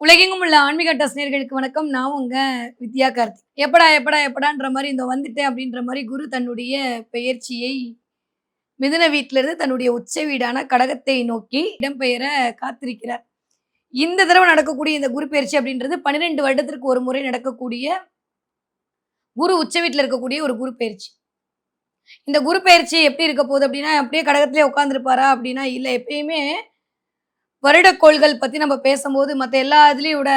உலகெங்கும் உள்ள ஆன்மீக நேயர்களுக்கு வணக்கம். நான் உங்க வித்யா கார்த்திக். எப்படா, எப்படா, எப்படான்ற மாரி இந்த வந்துட்டேன் அப்படின்ற மாரி குரு தன்னுடைய பெயர்ச்சியை மிதுன வீட்டிலிருந்து தன்னுடைய உச்ச வீடான கடகத்தை நோக்கி இடம்பெயர காத்திருக்கிறார். இந்த தடவ நடக்கக்கூடிய இந்த குரு பெயர்ச்சி அப்படின்றது 12 வருடத்திற்கு ஒரு முறை நடக்கக்கூடிய குரு உச்ச வீட்ல இருக்கக்கூடிய ஒரு குரு பெயர்ச்சி. இந்த குரு பெயர்ச்சி எப்படி இருக்க போகுது அப்படின்னா, அப்படியே கடகத்திலேயே உட்கார்ந்திருப்பாரா அப்படின்னா இல்ல. எப்பயுமே வருடக்கோள்கள் பத்தி நம்ம பேசம்போது, மத்த எல்லா இதுலயும் விட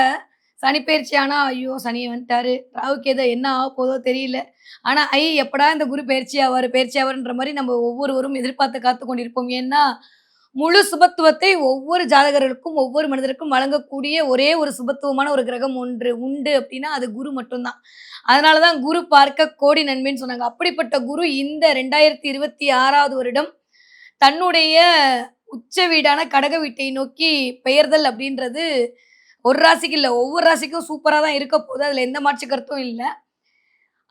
சனி பெயர்ச்சி ஆனா, ஐயோ! சனி வந்துட்டாரு. ராகு கேது என்ன ஆகப்போதோ தெரியல. ஆனா, எப்படா இந்த குரு பெயர்ச்சி ஆவாருன்ற மாரி நம்ம ஒவ்வொருவரும் எதிர்பார்த்து காத்துக் கொண்டிருப்போம். ஏன்னா, முழு சுபத்துவத்தை ஒவ்வொரு ஜாதகர்களுக்கும், ஒவ்வொரு மனிதருக்கும் வழங்கக்கூடிய ஒரே ஒரு சுபத்துவமான ஒரு கிரகம் ஒன்று உண்டு அப்டின்னா, அது குரு மட்டும் தான். அதனால தான் குரு பார்க்க கோடி நன்மைன்னு சொன்னாங்க. அப்படிப்பட்ட குரு இந்த 2026வது வருடம் தன்னுடைய உச்ச வீடான கடக வீட்டை நோக்கி பெயர்தல் அப்படின்றது ஒரு ராசிக்கு இல்ல. ஒவ்வொரு ராசிக்கும் சூப்பரா தான் இருக்க போது. அதுல எந்த மாற்று கருத்தும் இல்ல.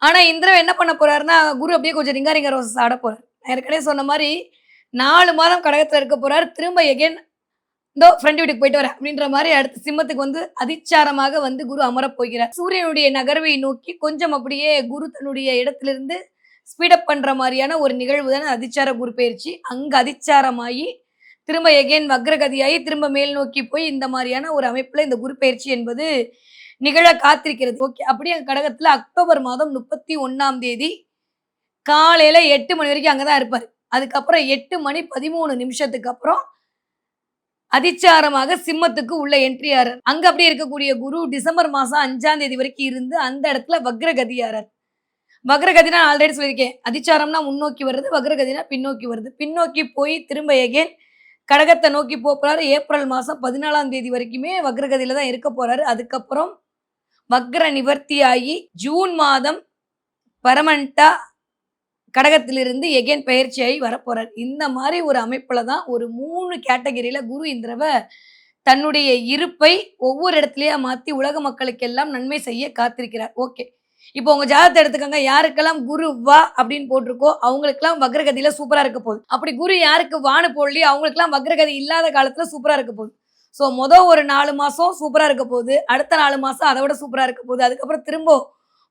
ஆனா இந்த தடவ என்ன பண்ண போறாருன்னா, குரு அப்படியே கொஞ்சம் ரிங்கா ரோசஸ் ஆட போறாரு. நான் ஏற்கனவே சொன்ன மாரி 4 மாதம் கடகத்துல இருக்க போறாரு. திரும்ப எகைன் இதோ ஃப்ரெண்ட் வீட்டுக்கு போயிட்டு வரேன் அப்படின்ற மாரி அடுத்து சிம்மத்துக்கு வந்து அதிச்சாரமாக வந்து குரு அமரப் போகிறார். சூரியனுடைய நகர்வை நோக்கி கொஞ்சம் அப்படியே குரு தன்னுடைய இடத்திலிருந்து ஸ்பீட் அப் பண்ற மாரியான ஒரு நிகழ்வு தானே அதிச்சார குரு பெயர்ச்சி. அங்க அதிச்சாரமாயி திரும்ப எகைன் வக்ரகதியாகி திரும்ப மேல் நோக்கி போய் இந்த மாரியான ஒரு அமைப்புல இந்த குரு பெயர்ச்சி என்பது நிகழ காத்திருக்கிறது. ஓகே. அப்படியே கடகத்துல அக்டோபர் மாதம் 31ஆம் தேதி காலையில 8 மணி வரைக்கும் அங்க தான் இருப்பாரு. அதுக்கப்புறம் 8 மணி 13 நிமிஷத்துக்கு அப்புறம் அதிச்சாரமாக சிம்மத்துக்கு உள்ள என்ட்ரி ஆறார். அங்க அப்படியே இருக்கக்கூடிய குரு டிசம்பர் மாசம் 5ஆம் தேதி வரைக்கும் இருந்து அந்த இடத்துல வக்ரகதி ஆறார். வக்ரகதினா நான் ஆல்ரெடி சொல்லியிருக்கேன். அதிச்சாரம்னா முன்னோக்கி வருது. வக்ரகதினா பின்னோக்கி வருது. பின்னோக்கி போய் திரும்ப எகைன் கடகத்த நோக்கி போறாரு. ஏப்ரல் மாசம் 14ஆம் தேதி வரைக்குமே வக்ரகதியில தான் இருக்க போறாரு. அதுக்கப்புறம் வக்ர நிவர்த்தி ஆகி ஜூன் மாதம் பெர்மனன்ட்டா கடகத்திலிருந்து எகைன் பெயர்ச்சியாகி வரப்போறார். இந்த மாரி ஒரு அமைப்புல தான் ஒரு 3 கேட்டகரியில குரு இந்த தடவ தன்னுடைய இருப்பை ஒவ்வொரு இடத்துலயா மாத்தி உலக மக்களுக்கெல்லாம் நன்மை செய்ய காத்திருக்கிறார். ஓகே. இப்போ உங்க ஜாதகத்த எடுத்துக்கோங்க. யாருக்கெல்லாம் குரு வா அப்படின்னு போட்டிருக்கோ, அவங்களுக்கெல்லாம் வக்ரகதியில சூப்பரா இருக்க போகுது. அப்படி குரு யாருக்கு வான்னு போடலையோ, அவங்களுக்கெல்லாம் வக்ரகதி இல்லாத காலத்துல சூப்பரா இருக்க போகுது. ஸோ ஒரு 4 மாசம் சூப்பரா இருக்க போகுது. அடுத்த 4 மாசம் அத விட சூப்பரா இருக்க போகுது. அதுக்கப்புறம் திரும்ப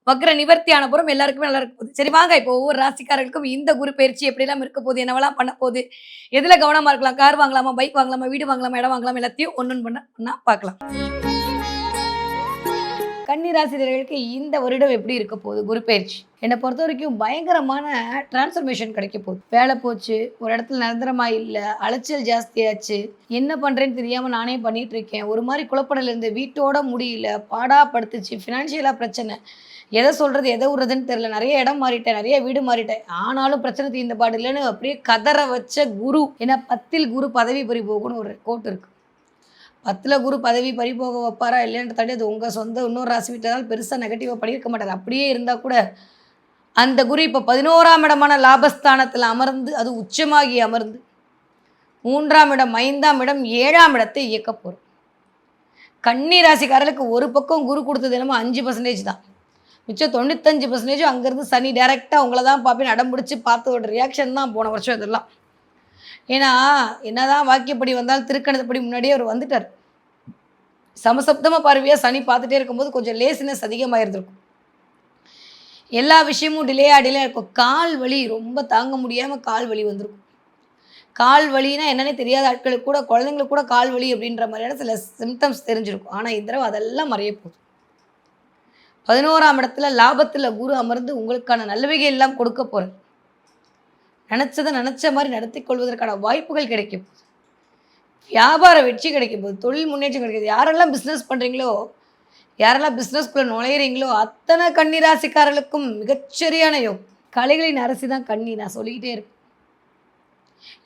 வக்ர நிவர்த்தி ஆன புறம் எல்லாருக்குமே நல்லா இருக்க போகுது. சரி வாங்க இப்போ ஒவ்வொரு ராசிக்காரர்களுக்கும் இந்த குரு பெயர்ச்சி எப்படிலாம் இருக்க போகுது, என்னவெல்லாம் பண்ண போகுது, எதுல கவனமா இருக்கலாம், கார் வாங்கலாமா, பைக் வாங்கலாமா, வீடு வாங்கலாமா, இடம் வாங்கலாமா எல்லாத்தையும் ஒண்ணொண்ணு ஒண்ணா பார்க்கலாம். கன்னி ராசினியர்களுக்கு இந்த வருடம் எப்படி இருக்க போகுது குரு பெயர்ச்சி? என்னை பொறுத்த வரைக்கும் பயங்கரமான டிரான்ஸ்ஃபர்மேஷன் கிடைக்க போகுது. வேலை போச்சு, ஒரு இடத்துல நிரந்தரமா இல்ல, அலைச்சல் ஜாஸ்தியாச்சு, என்ன பண்றேன்னு தெரியாம நானே பண்ணிட்டு இருக்கேன். ஒரு மாதிரி குழப்படல இருந்து வீட்டோட முடியல, பாடா படுத்துச்சு, ஃபினான்ஷியலா பிரச்சனை. எதை சொல்றது, எதை விடுறதுன்னு தெரியல. நிறைய இடம் மாறிட்டேன், நிறைய வீடு மாறிட்டேன். ஆனாலும் பிரச்சனை தீர்ந்த பாடு இல்லைன்னு அப்படியே கதற வச்ச குரு. ஏன்னா 10ல் குரு பதவி பறி போகும்னு ஒரு கோட் இருக்கு. 10ல் குரு பதவி பறிபோக வைப்பாரா இல்லையான்னு தாண்டி அது உங்கள் சொந்த இன்னொரு ராசி வீட்டில் பெருசாக நெகட்டிவாக பண்ணியிருக்க மாட்டார். அப்படியே இருந்தால் கூட அந்த குரு இப்போ 11ஆம் இடமான லாபஸ்தானத்தில் அமர்ந்து அது உச்சமாகி அமர்ந்து 3ஆம் இடம் 5ஆம் இடம் 7ஆம் இடத்தை இயக்க போகிறோம். கன்னி ராசிக்காரர்களுக்கு ஒரு பக்கம் குரு கொடுத்தது என்னமோ 5% தான். மிச்சம் 95% அங்கேருந்து சனி டைரெக்டாக உங்களை தான் பார்ப்பேன் அடம்பிடிச்சு பார்த்ததோட ரியாக்ஷன் தான் போன வருஷம் இதெல்லாம். ஏன்னா என்னதான் வாக்கியப்படி வந்தாலும் திருக்கணிதப்படி முன்னாடியே அவர் வந்துட்டார். சமசப்தம பார்வையாக சனி பார்த்துட்டே இருக்கும்போது கொஞ்சம் லேசினஸ் அதிகமாக இருந்திருக்கும். எல்லா விஷயமும் டிலே இருக்கும். கால் வலி ரொம்ப தாங்க முடியாமல் கால் வலி வந்திருக்கும். கால் வலினா என்னன்னே தெரியாத ஆட்களுக்கு கூட, குழந்தைங்களுக்கு கூட கால் வலி அப்படின்ற மாதிரியான சில சிம்டம்ஸ் தெரிஞ்சிருக்கும். ஆனால் இந்த தடவை அதெல்லாம் மறைய போகுது. 11ஆம் இடத்துல லாபத்தில் குரு அமர்ந்து உங்களுக்கான நல்லவைகள் எல்லாம் கொடுக்க போகிறார். நினச்சதை நினச்ச மாதிரி நடத்தி கொள்வதற்கான வாய்ப்புகள் கிடைக்கும். வியாபார வெற்றி கிடைக்கும் போது, தொழில் முன்னேற்றம் கிடைக்குது. யாரெல்லாம் பிஸ்னஸ் பண்ணுறீங்களோ, யாரெல்லாம் பிஸ்னஸ்குள்ளே நுழையிறீங்களோ அத்தனை கன்னிராசிக்காரர்களுக்கும் மிகச்சரியான யோகம். கலைகளின் அரசி தான் கன்னி, நான் சொல்லிக்கிட்டே இருக்கேன்.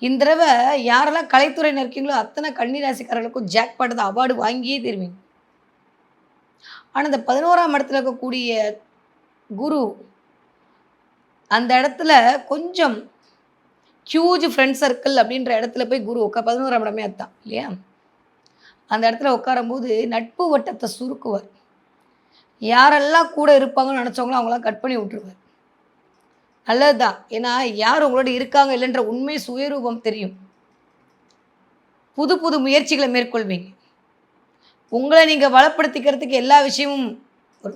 இந்த தடவை யாரெல்லாம் கலைத்துறையில் இருக்கீங்களோ அத்தனை கன்னிராசிக்காரர்களுக்கும் ஜாக்பாட் தான், அவார்டு வாங்கியே தருவீங்க. ஆனால் இந்த 11ஆம் இடத்துல இருக்கக்கூடிய குரு அந்த இடத்துல கொஞ்சம் ஹியூஜ் ஃப்ரெண்ட் சர்க்கிள் அப்படின்ற இடத்துல போய் குரு 11ஆம் இடமே அதுதான் இல்லையா? அந்த இடத்துல உட்காரும்போது நட்பு வட்டத்தை சுருக்குவார். யாரெல்லாம் கூட இருப்பாங்கன்னு நினச்சவங்களோ அவங்களாம் கட் பண்ணி விட்டுருவார். நல்லது தான். ஏன்னா யார் உங்களோட இருக்காங்க இல்லைன்ற உண்மை சுயரூபம் தெரியும். புது புது முயற்சிகளை மேற்கொள்வீங்க. உங்களை நீங்கள் வளப்படுத்திக்கிறதுக்கு எல்லா விஷயமும் ஒரு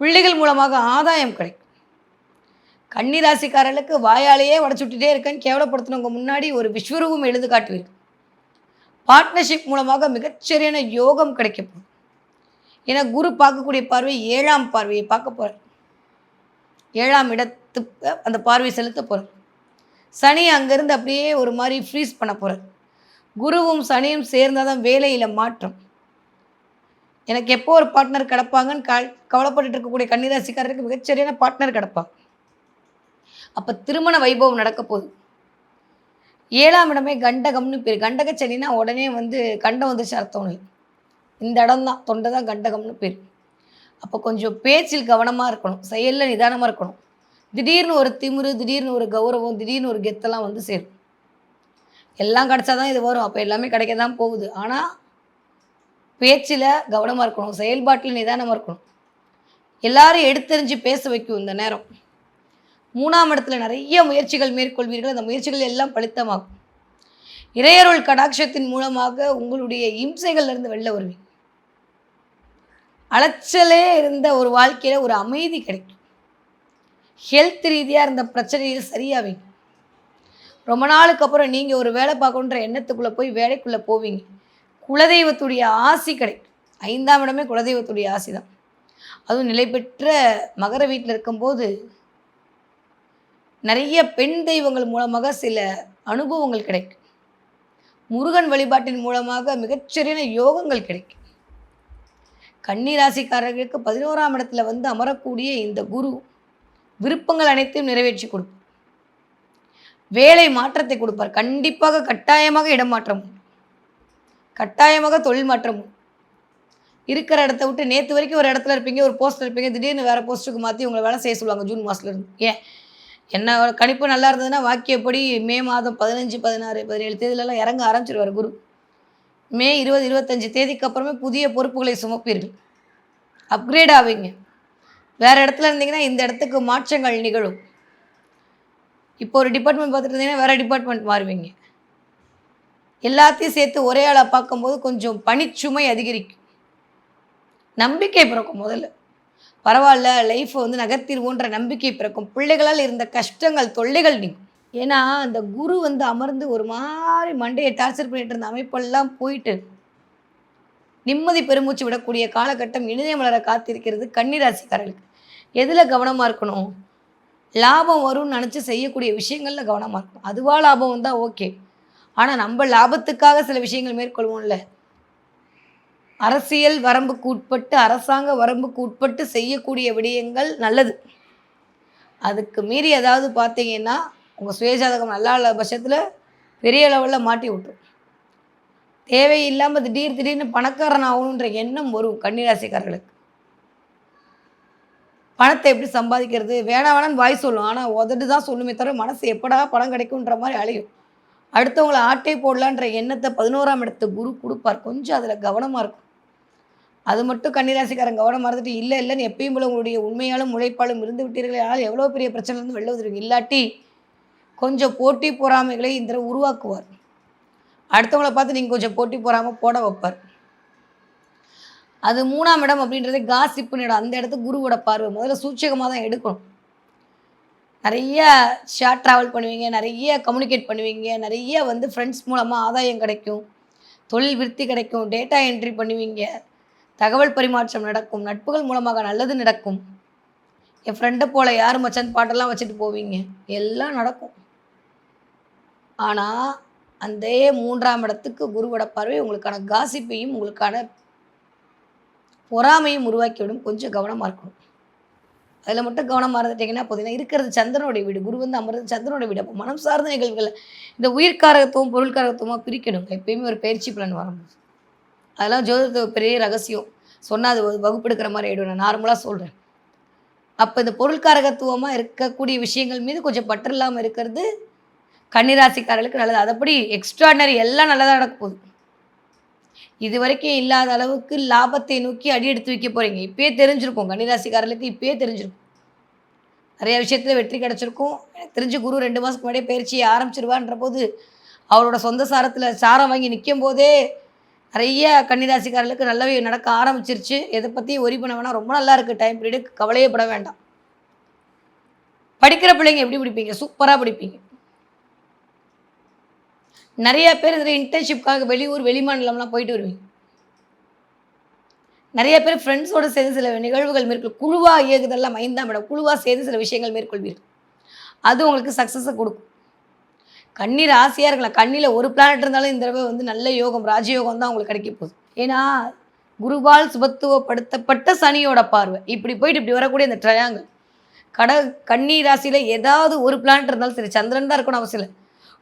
பிள்ளைகள் மூலமாக ஆதாயம் கிடைக்கும். கன்னி ராசிக்காரர்களுக்கு வாயாலேயே உடச்சுட்டே இருக்கேன்னு கேவலப்படுத்தினவங்க முன்னாடி ஒரு விஸ்வரூபம் எழுந்து காட்டுவீர்கள். பார்ட்னர்ஷிப் மூலமாக மிகச்சரியான யோகம் கிடைக்க போகுது. ஏன்னா குரு பார்க்கக்கூடிய பார்வை 7ஆம் பார்வையை பார்க்க போகிறார். 7ஆம் இடத்து அந்த பார்வை செலுத்த போகிறார். சனி அங்கேருந்து அப்படியே ஒரு மாதிரி ஃப்ரீஸ் பண்ண போகிறார். குருவும் சனியும் சேர்ந்தால் தான் வேலையில் மாற்றம். எனக்கு எப்போ ஒரு பார்ட்னர் கிடப்பாங்கன்னு கவலைப்பட்டு இருக்கக்கூடிய கன்னிராசிக்காரருக்கு மிகச்சரியான பார்ட்னர் கிடப்பாங்க. அப்போ திருமண வைபவம் நடக்க போகுது. 7ஆம் இடமே கண்டகம்னு பேர். கண்டக சனினா உடனே கண்டம் வந்துச்சு அர்த்தம் இல்லை. இந்த இடம் தான் தொண்டை தான் கண்டகம்னு பேர். அப்போ கொஞ்சம் பேச்சில் கவனமாக இருக்கணும், செயலில் நிதானமாக இருக்கணும். திடீர்னு ஒரு திமிரு, திடீர்னு ஒரு கௌரவம், திடீர்னு ஒரு கெத்தெல்லாம் சேரும். எல்லாம் கிடச்சா தான் இது வரும். அப்போ எல்லாமே கிடைக்க தான் போகுது. ஆனால் பேச்சில் கவனமாக இருக்கணும், செயல்பாட்டில் நிதானமாக இருக்கணும். எல்லாரும் எடுத்தெறிஞ்சு பேச வைக்கும் இந்த நேரம். 3ஆம் இடத்துல நிறைய முயற்சிகள் மேற்கொள்வீர்கள். அந்த முயற்சிகள் எல்லாம் பலித்தமாகும். இறையருள் கடாட்சத்தின் மூலமாக உங்களுடைய இம்சைகள்லேருந்து வெளில வருவீங்க. அலைச்சலே இருந்த ஒரு வாழ்க்கையில் ஒரு அமைதி கிடைக்கும். ஹெல்த் ரீதியாக இருந்த பிரச்சனைகள் சரியாவீங்க. ரொம்ப நாளுக்கு அப்புறம் நீங்கள் ஒரு வேலை பார்க்கணுன்ற எண்ணத்துக்குள்ளே போய் வேலைக்குள்ளே போவீங்க. குலதெய்வத்துடைய ஆசி கிடைக்கும். 5ஆம் இடமே குலதெய்வத்துடைய ஆசி தான். அதுவும் நிலை பெற்ற மகர வீட்டில் இருக்கும்போது நிறைய பெண் தெய்வங்கள் மூலமாக சில அனுபவங்கள் கிடைக்கும். முருகன் வழிபாட்டின் மூலமாக மிகச்சரியான யோகங்கள் கிடைக்கும். கன்னி ராசிக்காரர்களுக்கு 11ஆம் இடத்துல அமரக்கூடிய இந்த குரு விருப்பங்கள் அனைத்தையும் நிறைவேற்றி கொடுப்பார். வேலை மாற்றத்தை கொடுப்பார். கண்டிப்பாக கட்டாயமாக இடமாற்றம், கட்டாயமாக தொழில் மாற்றம். இருக்கிற இடத்த விட்டு நேற்று வரைக்கும் ஒரு இடத்துல இருப்பீங்க, ஒரு போஸ்ட்டில் இருப்பீங்க, திடீர்னு வேறு போஸ்ட்டுக்கு மாற்றி உங்களை வேலை செய்ய சொல்லுவாங்க ஜூன் மாதத்துலேருந்து. ஏன் என்ன கணிப்பு நல்லா இருந்ததுன்னா வாக்கியப்படி மே மாதம் 15, 16, 17 தேதியிலலாம் இறங்க ஆரம்பிச்சிருவார் குரு. மே 20, 25 தேதிக்கு அப்புறமே புதிய பொறுப்புகளை சுமப்பீர்கள். அப்கிரேட் ஆவீங்க. வேறு இடத்துல இருந்தீங்கன்னா இந்த இடத்துக்கு மாற்றங்கள் நிகழும். இப்போ ஒரு டிபார்ட்மெண்ட் பார்த்துட்டு இருந்தீங்கன்னா வேறு டிபார்ட்மெண்ட் மாறுவீங்க. எல்லாத்தையும் சேர்த்து ஒரே ஆளாக பார்க்கும்போது கொஞ்சம் பணிச்சுமை அதிகரிக்கும். நம்பிக்கை பிறக்கும். முதல்ல பரவாயில்ல, லைஃப்பை நகர்த்திடுவோன்ற நம்பிக்கை பிறக்கும். பிள்ளைகளால் இருந்த கஷ்டங்கள், தொல்லைகள் நீங்கும். ஏன்னா அந்த குரு அமர்ந்து ஒரு மாதிரி மண்டையை டார்ச்சர் பண்ணிட்டு இருந்த அமைப்பெல்லாம் போயிட்டு நிம்மதி பெருமூச்சு விடக்கூடிய காலகட்டம் இனிதே மலர காத்திருக்கிறது கன்னிராசிக்காரர்களுக்கு. எதில் கவனமாக இருக்கணும்? லாபம் வரும்னு நினச்சி செய்யக்கூடிய விஷயங்களில் கவனமாக இருக்கணும். அதுவாக லாபம் வந்தால் ஓகே. ஆனால் நம்ம லாபத்துக்காக சில விஷயங்கள் மேற்கொள்வோம்ல. அரசியல் வரம்புக்கு உட்பட்டு, அரசாங்க வரம்புக்கு உட்பட்டு செய்யக்கூடிய விடயங்கள் நல்லது. அதுக்கு மீறி ஏதாவது பார்த்தீங்கன்னா உங்கள் சுயஜாதகம் நல்லா இல்லாத பட்சத்தில் பெரிய லெவலில் மாட்டி விட்டுரும். தேவையில்லாமல் திடீர்னு பணக்காரன் ஆகணுன்ற எண்ணம் வரும் கன்னிராசிக்காரர்களுக்கு. பணத்தை எப்படி சம்பாதிக்கிறது வேணான்னு வாய் சொல்லும். ஆனால் உதட்டு தான் சொல்லுமே தவிர மனசு எப்படா பணம் கிடைக்குன்ற மாதிரி அலையும். அடுத்தவங்களை ஆட்டை போடலான்ற எண்ணத்தை 11ஆம் இடத்து குரு கொடுப்பார். கொஞ்சம் அதில் கவனமாக இருக்கும். அது மட்டும் கன்னிராசிக்காரன் கவனம் மறந்துட்டு இல்லைன்னு எப்பயும் போல உங்களுடைய உண்மையாலும் உழைப்பாலும் இருந்து விட்டீர்கள். ஆனால் எவ்வளோ பெரிய பிரச்சனை வெளில வந்துருவீங்க. இல்லாட்டி கொஞ்சம் போட்டி பொறாமைகளை இந்த உருவாக்குவார். அடுத்தவங்களை பார்த்து நீங்கள் கொஞ்சம் போட்டி பொறாமல் போட வைப்பார். அது 3ஆம் இடம் அப்படின்றது காசிப்புன்னு இடம். அந்த இடத்துக்கு குருவோட பார்வை. முதல்ல சூட்சகமாக தான் எடுக்கணும். நிறைய ஷார்ட் ட்ராவல் பண்ணுவீங்க, நிறைய கம்யூனிகேட் பண்ணுவீங்க, நிறைய ஃப்ரெண்ட்ஸ் மூலமாக ஆதாயம் கிடைக்கும், தொழில் விருத்தி கிடைக்கும், டேட்டா என்ட்ரி பண்ணுவீங்க, தகவல் பரிமாற்றம் நடக்கும், நட்புகள் மூலமாக நல்லது நடக்கும். என் ஃப்ரெண்டை போல் யார் மச்சான் பாட்டெல்லாம் வச்சுட்டு போவீங்க, எல்லாம் நடக்கும். ஆனால் அந்த 3ஆம் இடத்துக்கு குருவோட பார்வை உங்களுக்கான காசிப்பையும் உங்களுக்கான பொறாமையும் உருவாக்கிவிடும். கொஞ்சம் கவனமாக இருக்கணும். அதில் மட்டும் கவனமாக இருந்துட்டிங்கன்னா போதும். இருக்கிறது சந்திரனுடைய வீடு. குரு அமர்றது சந்திரனுடைய வீடு. அப்போ மனம் சார்ந்த நிகழ்வுகள் இந்த உயிர்காரகத்துவம் பொருள்காரகத்துவமாக பிரிக்கணும். எப்பயுமே ஒரு பயிற்சி பலன் வரும்போது அதெல்லாம் ஜோதிடத்தை பெரிய ரகசியம் சொன்னால் அது வகுப்பெடுக்கிற மாதிரி ஆகிடும். நான் நார்மலாக சொல்கிறேன். அப்போ இந்த பொருள்காரகத்துவமாக இருக்கக்கூடிய விஷயங்கள் மீது கொஞ்சம் பற்று இல்லாமல் இருக்கிறது கன்னிராசிக்காரர்களுக்கு நல்லது. அதைப்படி எக்ஸ்ட்ராடனரி எல்லாம் நல்லதாக நடக்க போகுது. இது வரைக்கும் இல்லாத அளவுக்கு லாபத்தை நோக்கி அடி எடுத்து வைக்க போகிறீங்க. இப்போயே தெரிஞ்சிருக்கும் கன்னிராசிக்காரர்களுக்கு. இப்போயே தெரிஞ்சிருக்கும். நிறைய விஷயத்தில் வெற்றி கிடச்சிருக்கும். எனக்கு தெரிஞ்சு குரு 2 மாதத்துக்கு முன்னாடியே பயிற்சியை ஆரம்பிச்சிருவான்ற போது அவரோட சொந்த சாரத்தில் சாரம் வாங்கி நிற்கும் போதே நிறைய கன்னிராசிக்காரர்களுக்கு நல்லாவே நடக்க ஆரம்பிச்சிருச்சு. எதை பற்றியும் ஒரி பண்ண வேணாம். ரொம்ப நல்லா இருக்குது டைம் பீரியடு, கவலையே பட வேண்டாம். படிக்கிற பிள்ளைங்க எப்படி படிப்பீங்க? சூப்பராக படிப்பீங்க. நிறைய பேர் இதில் இன்டர்ன்ஷிப்காக வெளியூர் வெளிமாநிலம்லாம் போயிட்டு வருவீங்க. நிறைய பேர் ஃப்ரெண்ட்ஸோடு சேர்ந்து சில நிகழ்வுகள் மேற்கொள் குழுவாக இயக்குதெல்லாம் 5ஆம் இடம் குழுவாக சேர்ந்து சில விஷயங்கள் மேற்கொள்வீர்கள். அது உங்களுக்கு சக்ஸஸை கொடுக்கும். கன்னி ராசியாக இருக்கலாம். கண்ணியில் ஒரு பிளானட் இருந்தாலும் இந்த தடவை நல்ல யோகம் ராஜயோகம் தான் உங்களுக்கு கிடைக்க போகுது. ஏன்னா குருவால் சுபத்துவப்படுத்தப்பட்ட சனியோட பார்வை இப்படி போயிட்டு இப்படி வரக்கூடிய இந்த ட்ரையாங்கிள் கன்னி ராசியில் ஏதாவது ஒரு பிளானட் இருந்தாலும் சரி, சந்திரன் தான் இருக்கணும் அவசியம் இல்லை.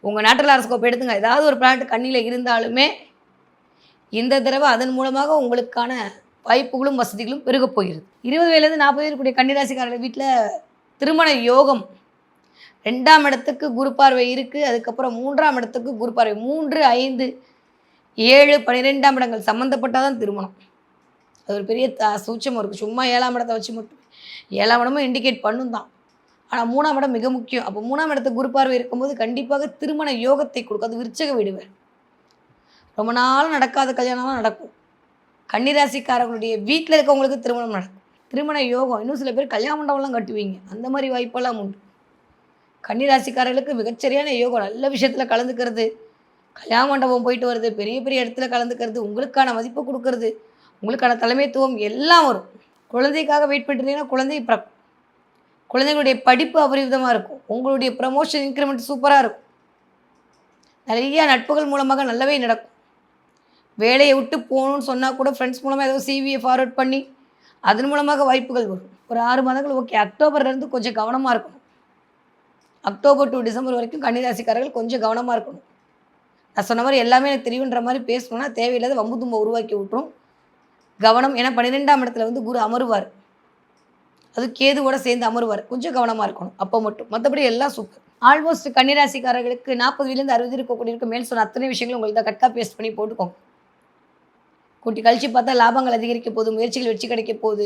உங்கள் நாட்டில் அரஸ்கோப் எடுத்துங்க, ஏதாவது ஒரு பிளானட் கண்ணியில் இருந்தாலுமே இந்த தடவை அதன் மூலமாக உங்களுக்கான வாய்ப்புகளும் வசதிகளும் பெருக போகிறது. 20 வயதுலேருந்து 40 இருக்கக்கூடிய கன்னிராசிக்காரர்கள் வீட்டில் திருமண யோகம் 2ஆம் இடத்துக்கு குரு பார்வை இருக்குது. அதுக்கப்புறம் 3ஆம் இடத்துக்கு குரு பார்வை 3, 5, 7, 12ஆம் இடங்கள் சம்மந்தப்பட்டால் தான் திருமணம். அது ஒரு பெரிய சூட்சமாக இருக்குது. சும்மா 7ஆம் இடத்தை வச்சு மட்டும் 7ஆம் இடமும் இண்டிகேட் பண்ணும் தான். ஆனால் 3ஆம் இடம் மிக முக்கியம். அப்போ 3ஆம் இடத்துக்கு குரு பார்வை இருக்கும்போது கண்டிப்பாக திருமண யோகத்தை கொடுக்கும். அது விருச்சக வீடு. ரொம்ப நாள் நடக்காத கல்யாணம்லாம் நடக்கும். கன்னிராசிக்காரர்களுடைய வீட்டில் இருக்கவங்களுக்கு திருமணம் நடக்கும். திருமண யோகம். இன்னும் சில பேர் கல்யாண மண்டபம்லாம் கட்டுவீங்க. அந்த மாதிரி வாய்ப்பெல்லாம் உண்டு. கன்னிராசிக்காரர்களுக்கு மிகச்சரியான யோகம். நல்ல விஷயத்தில் கலந்துக்கிறது, கல்யாண மண்டபம் போயிட்டு வருது, பெரிய பெரிய இடத்துல கலந்துக்கிறது, உங்களுக்கான மதிப்பு கொடுக்கறது, உங்களுக்கான தலைமைத்துவம் எல்லாம் வரும். குழந்தைக்காக வெயிட் பண்ணிட்டீங்கன்னா குழந்தை பிறக்கும். குழந்தைங்களுடைய படிப்பு அபரிவிதமாக இருக்கும். உங்களுடைய ப்ரமோஷன் இன்க்ரிமெண்ட் சூப்பராக இருக்கும். நிறைய நட்புகள் மூலமாக நல்லவே நடக்கும். வேலையை விட்டு போகணுன்னு சொன்னால் கூட ஃப்ரெண்ட்ஸ் மூலமாக ஏதோ சிவியை ஃபார்வர்ட் பண்ணி அதன் மூலமாக வாய்ப்புகள் வரும். ஒரு 6 மாதங்கள் ஓகே. அக்டோபர்லேருந்து கொஞ்சம் கவனமாக இருக்கணும். அக்டோபர் டு டிசம்பர் வரைக்கும் கன்னிராசிக்காரர்கள் கொஞ்சம் கவனமாக இருக்கணும். நான் சொன்ன மாதிரி எல்லாமே எனக்கு தெரியுன்ற மாதிரி பேசணுன்னா தேவையில்லாத வம்பு தும்பை உருவாக்கி விட்டுரும். கவனம். ஏன்னா 12ஆம் இடத்துல குரு அமருவார். அது கேதுவோட சேர்ந்து அமருவார். கொஞ்சம் கவனமாக இருக்கணும் அப்போ மட்டும். மற்றபடி எல்லாம் சூப்பர். ஆல்மோஸ்ட் கன்னிராசிக்காரர்களுக்கு 40 வயதுலேருந்து 60 இருக்கக்கூடிய மேல் சொன்ன அத்தனை விஷயங்களும் உங்களுக்கு தான் கட்டாக பேஸ்ட் பண்ணி போட்டுக்கோங்க. கூட்டி கழிச்சு பார்த்தா லாபங்கள் அதிகரிக்க போகுது, முயற்சிகள் வெற்றி கிடைக்க போகுது,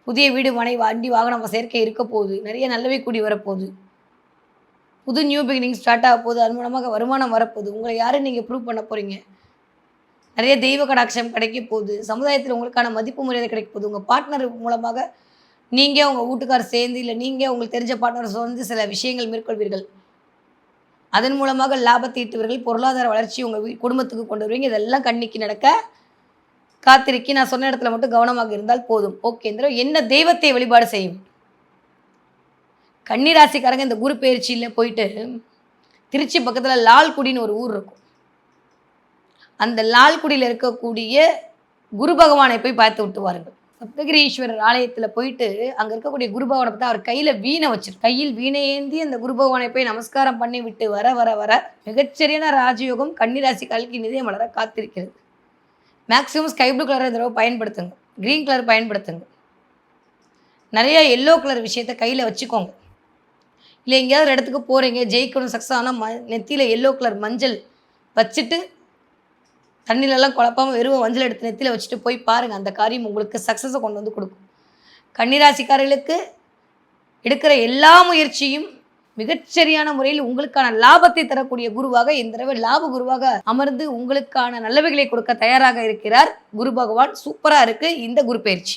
புதிய வீடு மனை வண்டி வாகனம் சேர்க்கை இருக்க போகுது, நிறைய நல்லவை கூடி வரப்போகுது, புது நியூ பிகினிங் ஸ்டார்ட் ஆக போகுது, அது மூலமாக வருமானம் வரப்போகுது, உங்களை யாரும் நீங்கள் ப்ரூவ் பண்ண போகிறீங்க, நிறைய தெய்வ கடாட்சம் கிடைக்க போகுது, சமுதாயத்தில் உங்களுக்கான மதிப்பு மரியாதை கிடைக்க போகுது, உங்கள் பார்ட்னர் மூலமாக நீங்கள் உங்கள் வீட்டுக்காரர் சேர்ந்து இல்லை நீங்கள் உங்களுக்கு தெரிஞ்ச பார்ட்னர் சேர்ந்து சில விஷயங்கள் மேற்கொள்வீர்கள். அதன் மூலமாக லாபத்தை ஈட்டுவீர்கள். பொருளாதார வளர்ச்சி உங்கள் குடும்பத்துக்கு கொண்டு வருவீங்க. இதெல்லாம் கண்ணிக்கு நடக்க காத்திருக்கி. நான் சொன்ன இடத்துல மட்டும் கவனமாக இருந்தால் போதும். ஓகே. இந்த என்ன தெய்வத்தை வழிபாடு செய்யும்? கன்னிராசிக்காரங்க இந்த குரு பயிற்சியில் போயிட்டு திருச்சி பக்கத்தில் லால்குடின்னு ஒரு ஊர் இருக்கும். அந்த லால்குடியில் இருக்கக்கூடிய குரு பகவானை போய் பார்த்து விட்டு வாருங்கள். சப்தகிரீஸ்வரர் ஆலயத்தில் போயிட்டு அங்கே இருக்கக்கூடிய குரு பகவானை பார்த்தா அவர் கையில் வீணை வச்சிருக்கு. கையில் வீணை ஏந்தி அந்த குரு பகவானை போய் நமஸ்காரம் பண்ணி விட்டு வர வர வர மிகச்சரியான ராஜயோகம் கன்னிராசிக்காரர்களுக்கு நிதியம் வளர காத்திருக்கிறது. மேக்ஸிமம் ஸ்கை ப்ளூ கலரை இந்த தடவை பயன்படுத்துங்க. க்ரீன் கலர் பயன்படுத்துங்க. நிறைய எல்லோ கலர் விஷயத்தை கையில் வச்சுக்கோங்க. இல்லை எங்கேயாவது ஒரு இடத்துக்கு போகிறீங்க, ஜெயிக்கணும், சக்ஸஸ் ஆனால் நெத்தியில் எல்லோ கலர் மஞ்சள் வச்சுட்டு தண்ணிலெல்லாம் குழப்பாமல் வெறும் மஞ்சள் எடுத்து நெத்தியில் வச்சுட்டு போய் பாருங்கள். அந்த காரியம் உங்களுக்கு சக்ஸஸை கொண்டு வந்து கொடுக்கும். கன்னிராசிக்காரர்களுக்கு எடுக்கிற எல்லா முயற்சியும் மிகச்சரியான முறையில் உங்களுக்கான லாபத்தை தரக்கூடிய குருவாக இந்த தடவை லாப குருவாக அமர்ந்து உங்களுக்கான நல்லவைகளை கொடுக்க தயாராக இருக்கிறார் குரு பகவான். சூப்பராக இருக்குது இந்த குரு பயிற்சி.